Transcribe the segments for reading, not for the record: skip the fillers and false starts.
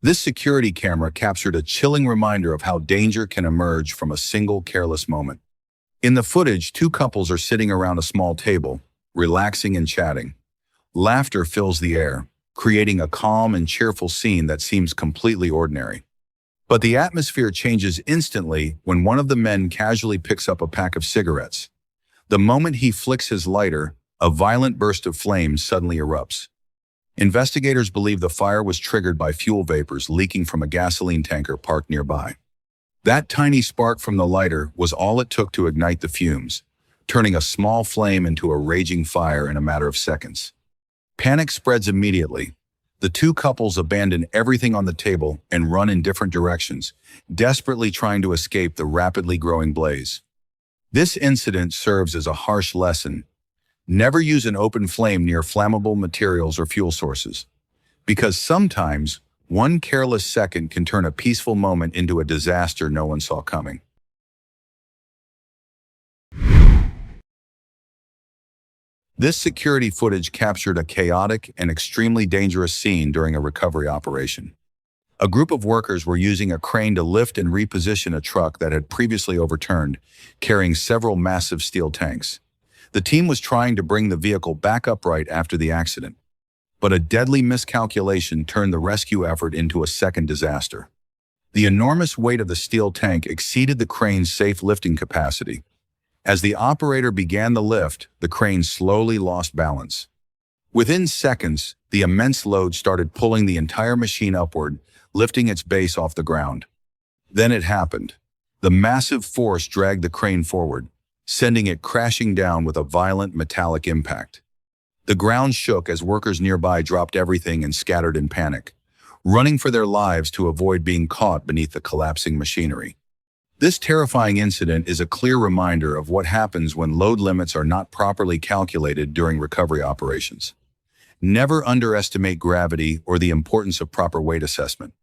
This security camera captured a chilling reminder of how danger can emerge from a single careless moment. In the footage, two couples are sitting around a small table, relaxing and chatting. Laughter fills the air, creating a calm and cheerful scene that seems completely ordinary. But the atmosphere changes instantly when one of the men casually picks up a pack of cigarettes. The moment he flicks his lighter, a violent burst of flames suddenly erupts. Investigators believe the fire was triggered by fuel vapors leaking from a gasoline tanker parked nearby. That tiny spark from the lighter was all it took to ignite the fumes, turning a small flame into a raging fire in a matter of seconds. Panic spreads immediately. The two couples abandon everything on the table and run in different directions, desperately trying to escape the rapidly growing blaze. This incident serves as a harsh lesson. Never use an open flame near flammable materials or fuel sources, because sometimes one careless second can turn a peaceful moment into a disaster no one saw coming. This security footage captured a chaotic and extremely dangerous scene during a recovery operation. A group of workers were using a crane to lift and reposition a truck that had previously overturned, carrying several massive steel tanks. The team was trying to bring the vehicle back upright after the accident, but a deadly miscalculation turned the rescue effort into a second disaster. The enormous weight of the steel tank exceeded the crane's safe lifting capacity. As the operator began the lift, the crane slowly lost balance. Within seconds, the immense load started pulling the entire machine upward, lifting its base off the ground. Then it happened. The massive force dragged the crane forward, sending it crashing down with a violent metallic impact. The ground shook as workers nearby dropped everything and scattered in panic, running for their lives to avoid being caught beneath the collapsing machinery. This terrifying incident is a clear reminder of what happens when load limits are not properly calculated during recovery operations. Never underestimate gravity or the importance of proper weight assessment.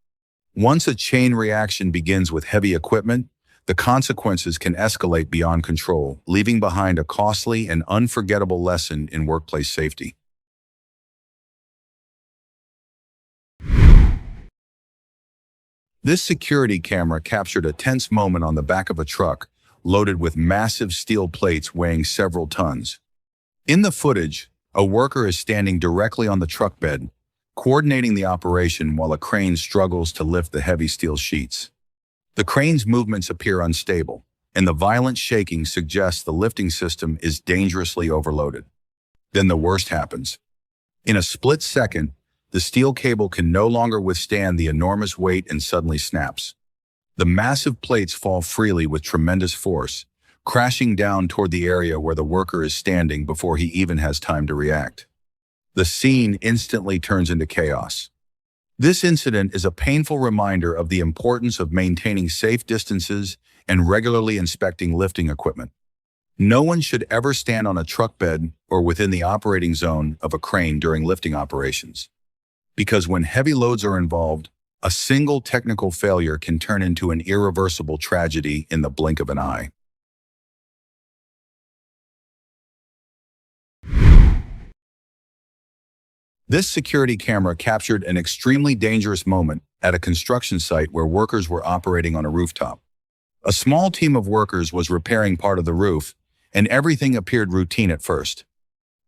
Once a chain reaction begins with heavy equipment, the consequences can escalate beyond control, leaving behind a costly and unforgettable lesson in workplace safety. This security camera captured a tense moment on the back of a truck, loaded with massive steel plates weighing several tons. In the footage, a worker is standing directly on the truck bed, coordinating the operation while a crane struggles to lift the heavy steel sheets. The crane's movements appear unstable, and the violent shaking suggests the lifting system is dangerously overloaded. Then the worst happens. In a split second, the steel cable can no longer withstand the enormous weight and suddenly snaps. The massive plates fall freely with tremendous force, crashing down toward the area where the worker is standing before he even has time to react. The scene instantly turns into chaos. This incident is a painful reminder of the importance of maintaining safe distances and regularly inspecting lifting equipment. No one should ever stand on a truck bed or within the operating zone of a crane during lifting operations, because when heavy loads are involved, a single technical failure can turn into an irreversible tragedy in the blink of an eye. This security camera captured an extremely dangerous moment at a construction site where workers were operating on a rooftop. A small team of workers was repairing part of the roof, and everything appeared routine at first.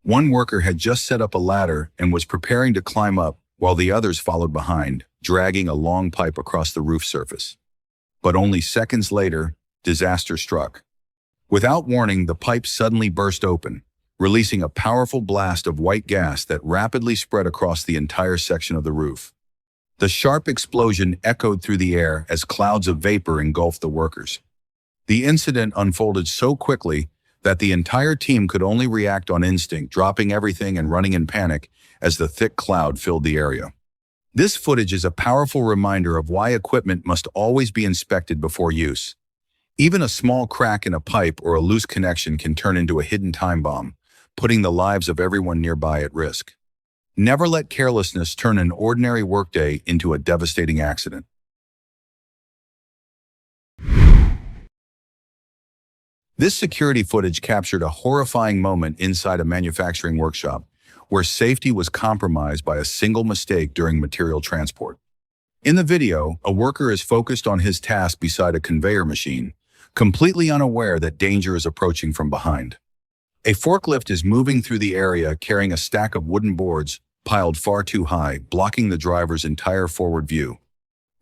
One worker had just set up a ladder and was preparing to climb up, while the others followed behind, dragging a long pipe across the roof surface. But only seconds later, disaster struck. Without warning, the pipe suddenly burst open, releasing a powerful blast of white gas that rapidly spread across the entire section of the roof. The sharp explosion echoed through the air as clouds of vapor engulfed the workers. The incident unfolded so quickly that the entire team could only react on instinct, dropping everything and running in panic as the thick cloud filled the area. This footage is a powerful reminder of why equipment must always be inspected before use. Even a small crack in a pipe or a loose connection can turn into a hidden time bomb, putting the lives of everyone nearby at risk. Never let carelessness turn an ordinary workday into a devastating accident. This security footage captured a horrifying moment inside a manufacturing workshop, where safety was compromised by a single mistake during material transport. In the video, a worker is focused on his task beside a conveyor machine, completely unaware that danger is approaching from behind. A forklift is moving through the area carrying a stack of wooden boards piled far too high, blocking the driver's entire forward view.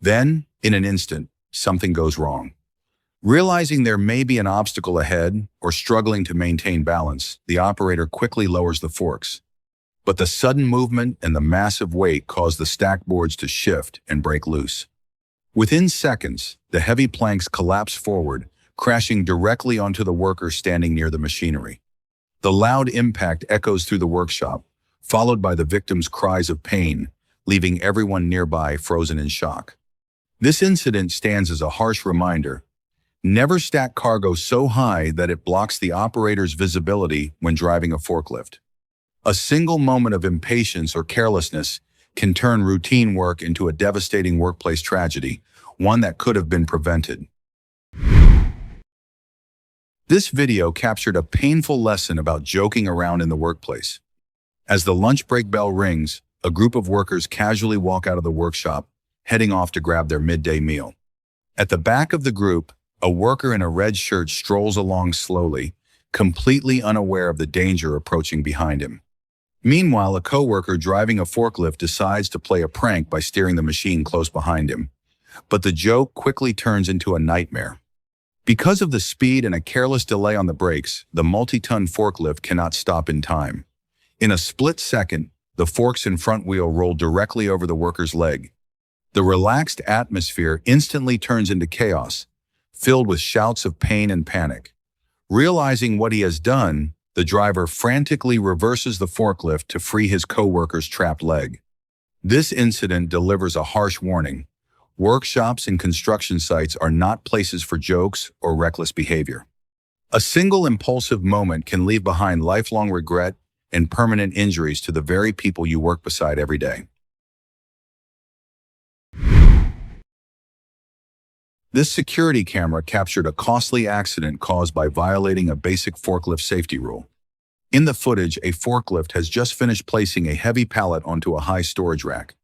Then, in an instant, something goes wrong. Realizing there may be an obstacle ahead or struggling to maintain balance, the operator quickly lowers the forks. But the sudden movement and the massive weight cause the stacked boards to shift and break loose. Within seconds, the heavy planks collapse forward, crashing directly onto the worker standing near the machinery. The loud impact echoes through the workshop, followed by the victim's cries of pain, leaving everyone nearby frozen in shock. This incident stands as a harsh reminder. Never stack cargo so high that it blocks the operator's visibility when driving a forklift. A single moment of impatience or carelessness can turn routine work into a devastating workplace tragedy, one that could have been prevented. This video captured a painful lesson about joking around in the workplace. As the lunch break bell rings, a group of workers casually walk out of the workshop, heading off to grab their midday meal. At the back of the group, a worker in a red shirt strolls along slowly, completely unaware of the danger approaching behind him. Meanwhile, a coworker driving a forklift decides to play a prank by steering the machine close behind him. But the joke quickly turns into a nightmare. Because of the speed and a careless delay on the brakes, the multi-ton forklift cannot stop in time. In a split second, the forks and front wheel roll directly over the worker's leg. The relaxed atmosphere instantly turns into chaos, filled with shouts of pain and panic. Realizing what he has done, the driver frantically reverses the forklift to free his coworker's trapped leg. This incident delivers a harsh warning. Workshops and construction sites are not places for jokes or reckless behavior. A single impulsive moment can leave behind lifelong regret and permanent injuries to the very people you work beside every day. This security camera captured a costly accident caused by violating a basic forklift safety rule. In the footage, a forklift has just finished placing a heavy pallet onto a high storage rack.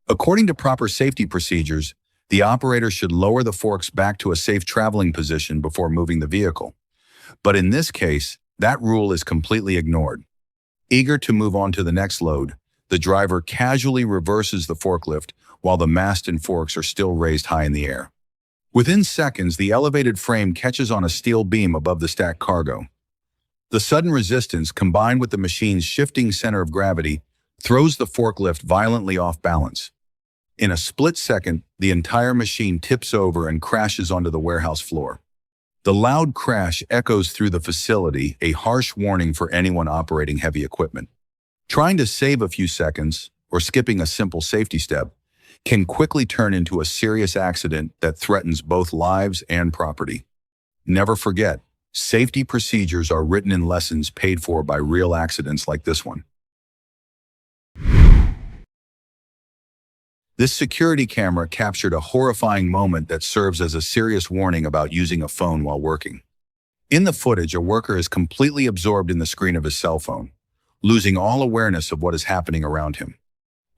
According to proper safety procedures, the operator should lower the forks back to a safe traveling position before moving the vehicle. But in this case, that rule is completely ignored. Eager to move on to the next load, the driver casually reverses the forklift while the mast and forks are still raised high in the air. Within seconds, the elevated frame catches on a steel beam above the stacked cargo. The sudden resistance, combined with the machine's shifting center of gravity, throws the forklift violently off balance. In a split second, the entire machine tips over and crashes onto the warehouse floor. The loud crash echoes through the facility, a harsh warning for anyone operating heavy equipment. Trying to save a few seconds, or skipping a simple safety step, can quickly turn into a serious accident that threatens both lives and property. Never forget, safety procedures are written in lessons paid for by real accidents like this one. This security camera captured a horrifying moment that serves as a serious warning about using a phone while working. In the footage, a worker is completely absorbed in the screen of his cell phone, losing all awareness of what is happening around him.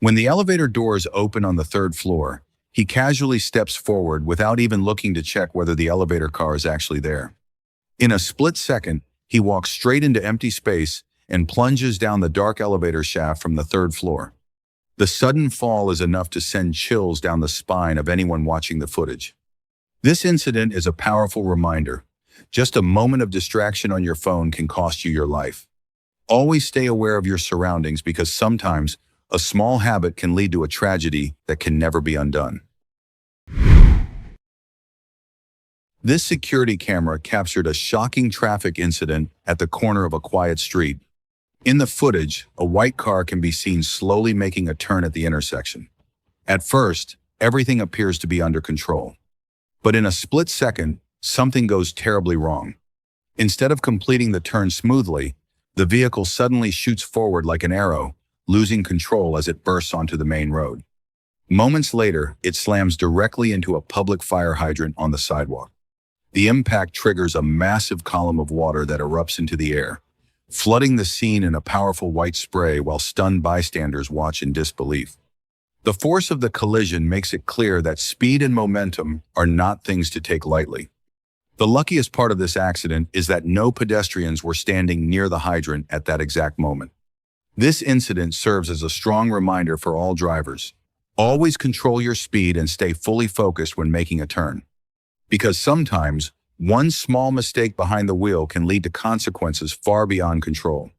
When the elevator doors open on the third floor, he casually steps forward without even looking to check whether the elevator car is actually there. In a split second, he walks straight into empty space and plunges down the dark elevator shaft from the third floor. The sudden fall is enough to send chills down the spine of anyone watching the footage. This incident is a powerful reminder. Just a moment of distraction on your phone can cost you your life. Always stay aware of your surroundings because sometimes a small habit can lead to a tragedy that can never be undone. This security camera captured a shocking traffic incident at the corner of a quiet street. In the footage, a white car can be seen slowly making a turn at the intersection. At first, everything appears to be under control. But in a split second, something goes terribly wrong. Instead of completing the turn smoothly, the vehicle suddenly shoots forward like an arrow, losing control as it bursts onto the main road. Moments later, it slams directly into a public fire hydrant on the sidewalk. The impact triggers a massive column of water that erupts into the air, flooding the scene in a powerful white spray while stunned bystanders watch in disbelief. The force of the collision makes it clear that speed and momentum are not things to take lightly. The luckiest part of this accident is that no pedestrians were standing near the hydrant at that exact moment. This incident serves as a strong reminder for all drivers. Always control your speed and stay fully focused when making a turn. Because sometimes, one small mistake behind the wheel can lead to consequences far beyond control.